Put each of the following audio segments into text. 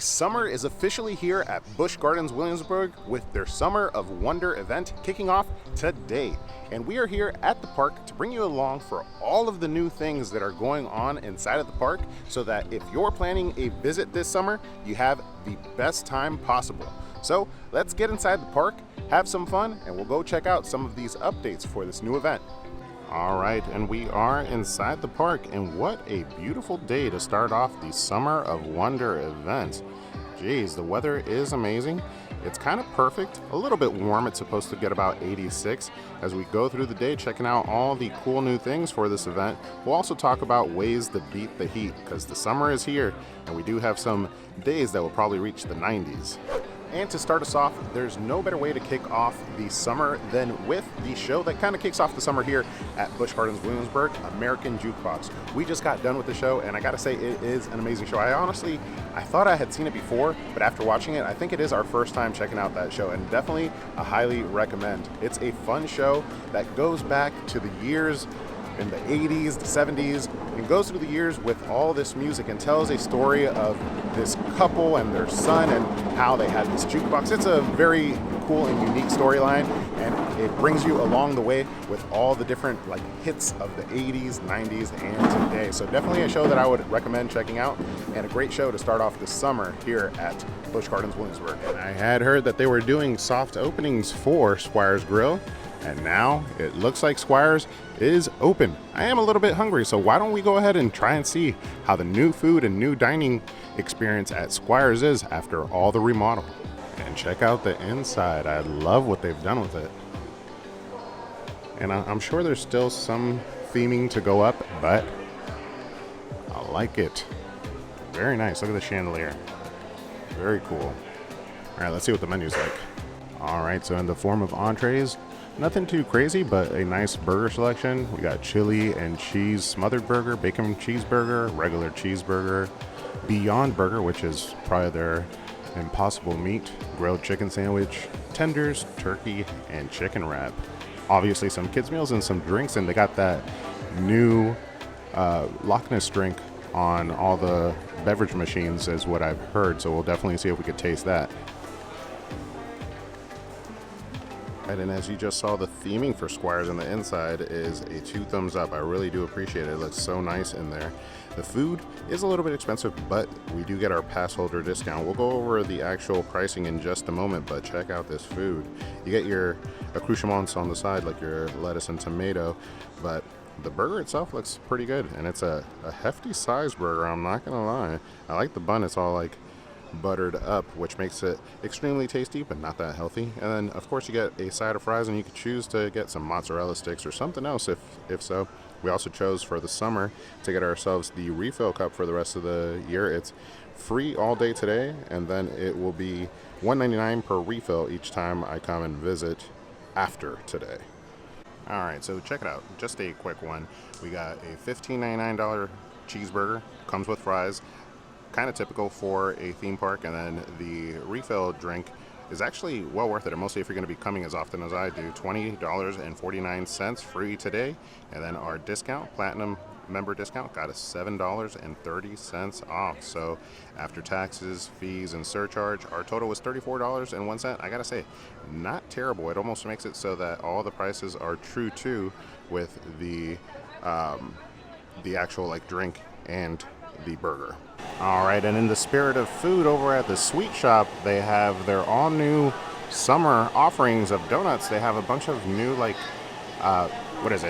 Summer is officially here at Busch Gardens Williamsburg with their Summer of Wonder event kicking off today. And we are here at the park to bring you along for all of the new things that are going on inside of the park so that if you're planning a visit this summer, you have the best time possible. So let's get inside the park, have some fun, and we'll go check out some of these updates for this new event. All right, and we are inside the park, and what a beautiful day to start off the Summer of Wonder event. Geez, the weather is amazing. It's kind of perfect, a little bit warm. It's supposed to get about 86 as we go through the day checking out all the cool new things for this event. We'll also talk about ways to beat the heat because the summer is here and we do have some days that will probably reach the 90s. And to start us off, there's no better way to kick off the summer than with the show that kind of kicks off the summer here at Busch Gardens Williamsburg, American Jukebox. We just got done with the show, and I gotta say, it is an amazing show. I thought I had seen it before, but after watching it, I think it is our first time checking out that show, and definitely I highly recommend. It's a fun show that goes back to the years in the 80s, the 70s, and goes through the years with all this music and tells a story of this couple and their son and how they had this jukebox. It's a very cool and unique storyline, and it brings you along the way with all the different hits of the 80s, 90s, and today. So definitely a show that I would recommend checking out, and a great show to start off this summer here at Busch Gardens Williamsburg. And I had heard that they were doing soft openings for Squire's Grill, and now it looks like Squire's is open. I am a little bit hungry, so why don't we go ahead and try and see how the new food and new dining experience at Squire's is after all the remodel. And check out the inside. I love what they've done with it. And I'm sure there's still some theming to go up, but I like it. Very nice. Look at the chandelier. Very cool. All right, let's see what the menu's like. All right, so in the form of entrees, nothing too crazy, but a nice burger selection. We got chili and cheese smothered burger, bacon cheeseburger, regular cheeseburger, Beyond Burger, which is probably their impossible meat, grilled chicken sandwich, tenders, turkey, and chicken wrap. Obviously some kids meals and some drinks, and they got that new Loch Ness drink on all the beverage machines is what I've heard, so we'll definitely see if we could taste that. And as you just saw, the theming for Squire's on the inside is a 2 thumbs up. I really do appreciate it. It looks so nice in there. The food is a little bit expensive, but we do get our pass holder discount. We'll go over the actual pricing in just a moment, but check out this food. You get your accoutrements on the side, like your lettuce and tomato, but the burger itself looks pretty good, and it's a hefty size burger, I'm not gonna lie. I like the bun. It's all buttered up, which makes it extremely tasty but not that healthy. And then of course you get a side of fries, and you could choose to get some mozzarella sticks or something else if so. We also chose for the summer to get ourselves the refill cup for the rest of the year. It's free all day today, and then it will be $1.99 per refill each time I come and visit after today. All right, so check it out, just a quick one. We got a $15.99 cheeseburger, comes with fries, kind of typical for a theme park, and then the refill drink is actually well worth it, and mostly if you're going to be coming as often as I do. $20.49 free today, and then our discount, platinum member discount, got us $7.30 off. So after taxes, fees, and surcharge, our total was $34.01. I gotta say, not terrible. It almost makes it so that all the prices are true too with the actual drink and the burger. All right, and in the spirit of food, over at the sweet shop, they have their all new summer offerings of donuts. They have a bunch of new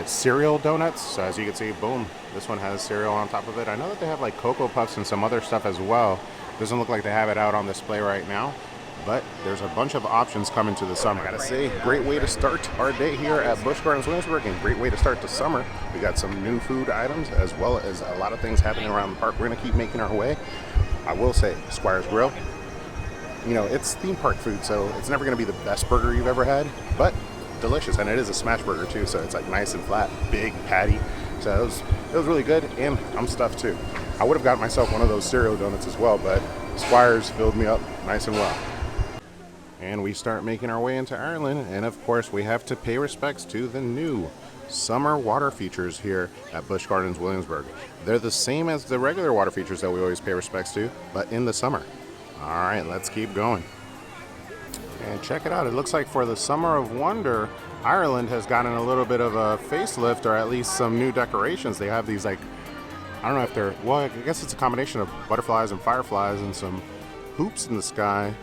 cereal donuts. So as you can see, boom, this one has cereal on top of it. I know that they have Cocoa Puffs and some other stuff as well. Doesn't look like they have it out on display right now, but there's a bunch of options coming to the summer. I gotta say, great way to start our day here at Busch Gardens Williamsburg, and great way to start the summer. We got some new food items as well as a lot of things happening around the park. We're gonna keep making our way. I will say, Squire's Grill, it's theme park food, so it's never gonna be the best burger you've ever had, but delicious. And it is a smash burger too, so it's nice and flat, big patty. So it was really good, and I'm stuffed too. I would have got myself one of those cereal donuts as well, but Squire's filled me up nice and well. And we start making our way into Ireland, and of course we have to pay respects to the new summer water features here at Busch Gardens Williamsburg. They're the same as the regular water features that we always pay respects to, but in the summer. All right, let's keep going. And check it out. It looks like for the Summer of Wonder, Ireland has gotten a little bit of a facelift, or at least some new decorations. They have these, like, I don't know if they're, well, I guess it's a combination of butterflies and fireflies and some hoops in the sky.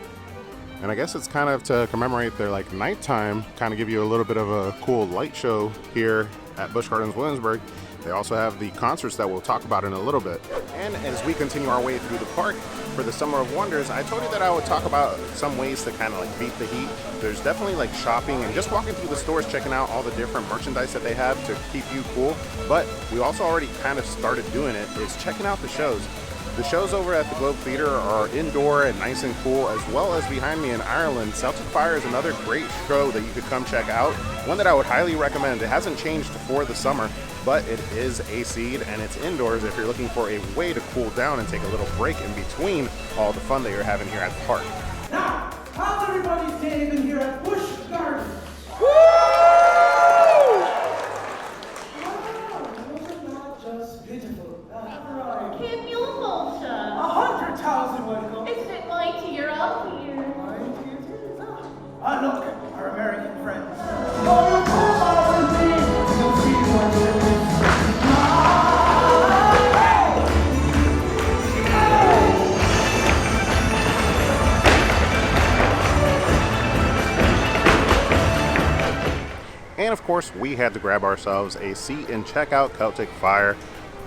And I guess it's kind of to commemorate their, like, nighttime, kind of give you a little bit of a cool light show here at Busch Gardens Williamsburg. They also have the concerts that we'll talk about in a little bit. And as we continue our way through the park for the Summer of Wonders, I told you that I would talk about some ways to kind of like beat the heat. There's definitely like shopping and just walking through the stores, checking out all the different merchandise that they have to keep you cool. But we also already kind of started doing it, is checking out the shows. The shows over at the Globe Theatre are indoor and nice and cool, as well as behind me in Ireland. Celtic Fire is another great show that you could come check out. One that I would highly recommend. It hasn't changed for the summer, but it is AC'd and it's indoors if you're looking for a way to cool down and take a little break in between all the fun that you're having here at the park. Now, how's everybody's day been here at Busch Gardens? Woo! Wasn't that just beautiful? Can you hold 100,000 welcome. Isn't it mighty you're up here? Mighty it is. Look, our American friends. Oh, you come out with me. You'll see what it is. And of course, we had to grab ourselves a seat and check out Celtic Fire,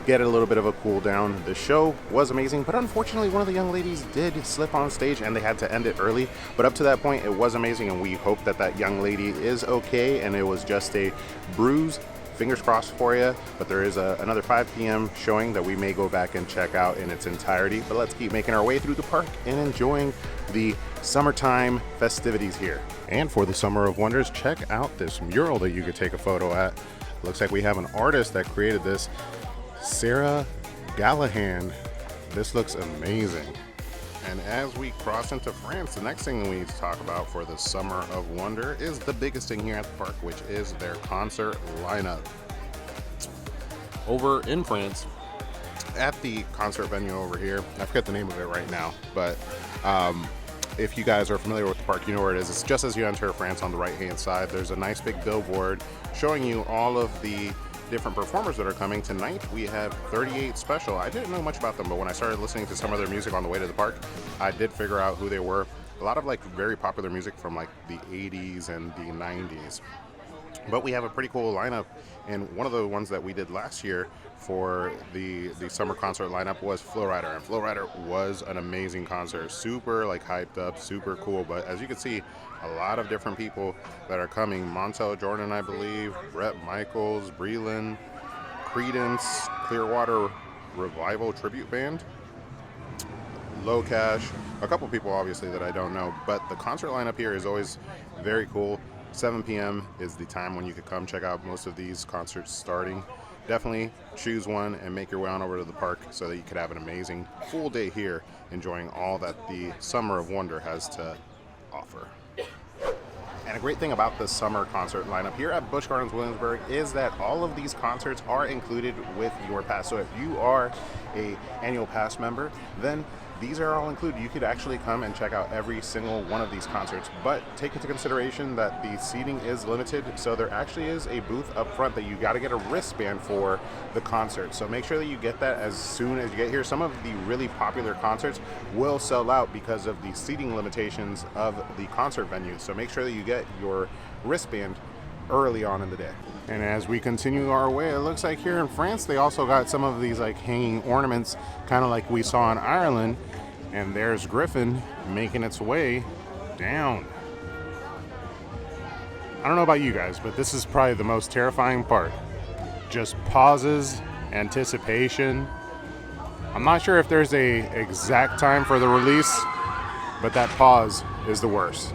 get a little bit of a cool down. The show was amazing, but unfortunately one of the young ladies did slip on stage and they had to end it early. But up to that point, it was amazing, and we hope that that young lady is okay and it was just a bruise. Fingers crossed for you. But there is another 5 p.m. showing that we may go back and check out in its entirety. But let's keep making our way through the park and enjoying the summertime festivities here. And for the Summer of Wonders, check out this mural that you could take a photo at. Looks like we have an artist that created this, Sarah Gallahan. This looks amazing. And as we cross into France, the next thing we need to talk about for the Summer of Wonder is the biggest thing here at the park, which is their concert lineup. Over in France, at the concert venue over here, I forget the name of it right now, but if you guys are familiar with the park, you know where it is. It's just as you enter France on the right-hand side. There's a nice big billboard showing you all of the different performers that are coming. Tonight we have 38 Special. I didn't know much about them, but when I started listening to some of their music on the way to the park, I did figure out who they were. A lot of like very popular music from like the 80s and the 90s. But we have a pretty cool lineup, and one of the ones that we did last year for the summer concert lineup was Flow Rider, and Flow Rider was an amazing concert. Super like hyped up, super cool. But as you can see, a lot of different people that are coming. Montel Jordan, I believe, Brett Michaels, Breland, Credence, Clearwater Revival Tribute Band, Low Cash, a couple people obviously that I don't know. But the concert lineup here is always very cool. 7 p.m. is the time when you could come check out most of these concerts starting. Definitely choose one and make your way on over to the park so that you could have an amazing full day here enjoying all that the Summer of Wonder has to offer. And a great thing about the summer concert lineup here at Busch Gardens Williamsburg is that all of these concerts are included with your pass. So if you are a annual pass member, then these are all included. You could actually come and check out every single one of these concerts, but take into consideration that the seating is limited. So there actually is a booth up front that you got to get a wristband for the concert. So make sure that you get that as soon as you get here. Some of the really popular concerts will sell out because of the seating limitations of the concert venue. So make sure that you get your wristband early on in the day. And as we continue our way, it looks like here in France they also got some of these like hanging ornaments, kind of like we saw in Ireland. And there's Griffin making its way down. I don't know about you guys, but this is probably the most terrifying part. Just pauses, anticipation. I'm not sure if there's a exact time for the release, but that pause is the worst.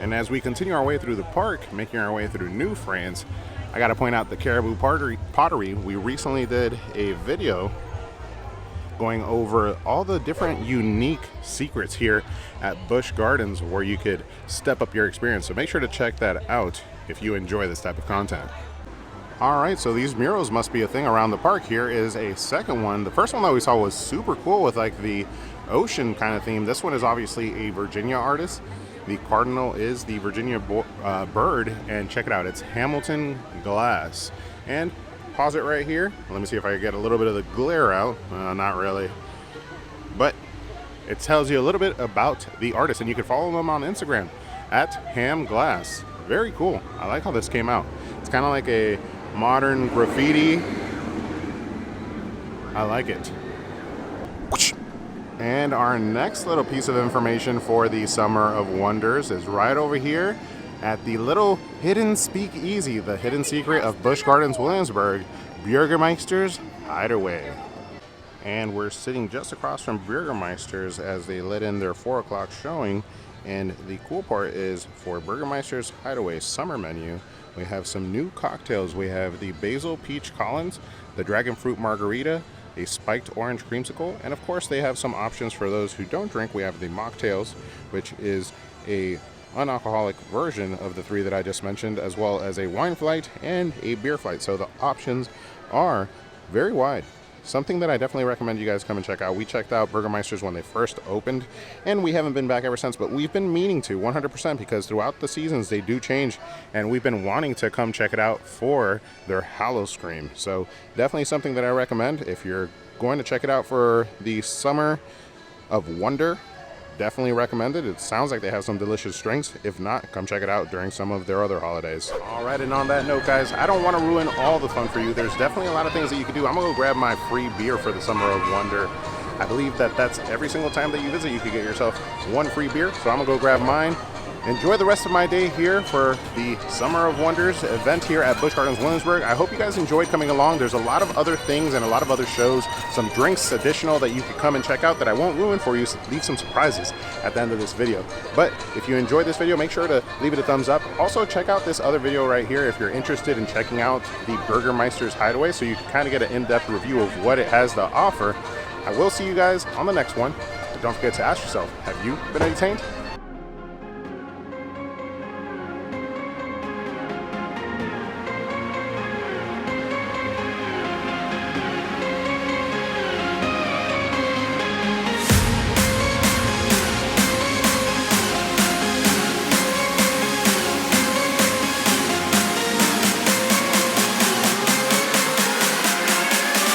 And as we continue our way through the park, making our way through New France, I got to point out the Caribou Pottery. We recently did a video going over all the different unique secrets here at Busch Gardens where you could step up your experience. So make sure to check that out if you enjoy this type of content. All right, so these murals must be a thing around the park. Here is a second one. The first one that we saw was super cool with like the ocean kind of theme. This one is obviously a Virginia artist. The cardinal is the Virginia bird, and check it out, it's Hamilton glass. And pause it right here. Let me see if I can get a little bit of the glare out. Not really. But it tells you a little bit about the artist, and you can follow them on Instagram at Ham Glass. Very cool. I like how this came out. It's kind of like a modern graffiti. I like it. And our next little piece of information for the Summer of Wonders is right over here at the little hidden speakeasy, the hidden secret of Busch Gardens Williamsburg, Bürgermeister's Hideaway. And we're sitting just across from Bürgermeister's as they let in their 4 o'clock showing. And the cool part is for Bürgermeister's Hideaway summer menu, we have some new cocktails. We have the Basil Peach Collins, the Dragon Fruit Margarita, a Spiked Orange Creamsicle, and of course they have some options for those who don't drink. We have the mocktails, which is a unalcoholic version of the 3 that I just mentioned, as well as a wine flight and a beer flight. So the options are very wide. Something that I definitely recommend you guys come and check out. We checked out Bürgermeister's when they first opened, and we haven't been back ever since, but we've been meaning to 100% because throughout the seasons they do change, and we've been wanting to come check it out for their Hallow Scream. So definitely something that I recommend if you're going to check it out for the Summer of Wonder. Definitely recommend it. It sounds like they have some delicious drinks. If not, come check it out during some of their other holidays. All right, and on that note, guys, I don't want to ruin all the fun for you. There's definitely a lot of things that you can do. I'm gonna go grab my free beer for the Summer of Wonder. I believe that that's every single time that you visit, you can get yourself 1 free beer. So I'm gonna go grab mine. Enjoy the rest of my day here for the Summer of Wonders event here at Busch Gardens Williamsburg. I hope you guys enjoyed coming along. There's a lot of other things and a lot of other shows, some drinks additional that you could come and check out that I won't ruin for you. Leave some surprises at the end of this video. But if you enjoyed this video, make sure to leave it a thumbs up. Also, check out this other video right here if you're interested in checking out the Bürgermeister's Hideaway, so you can kind of get an in-depth review of what it has to offer. I will see you guys on the next one. But don't forget to ask yourself, have you been entertained?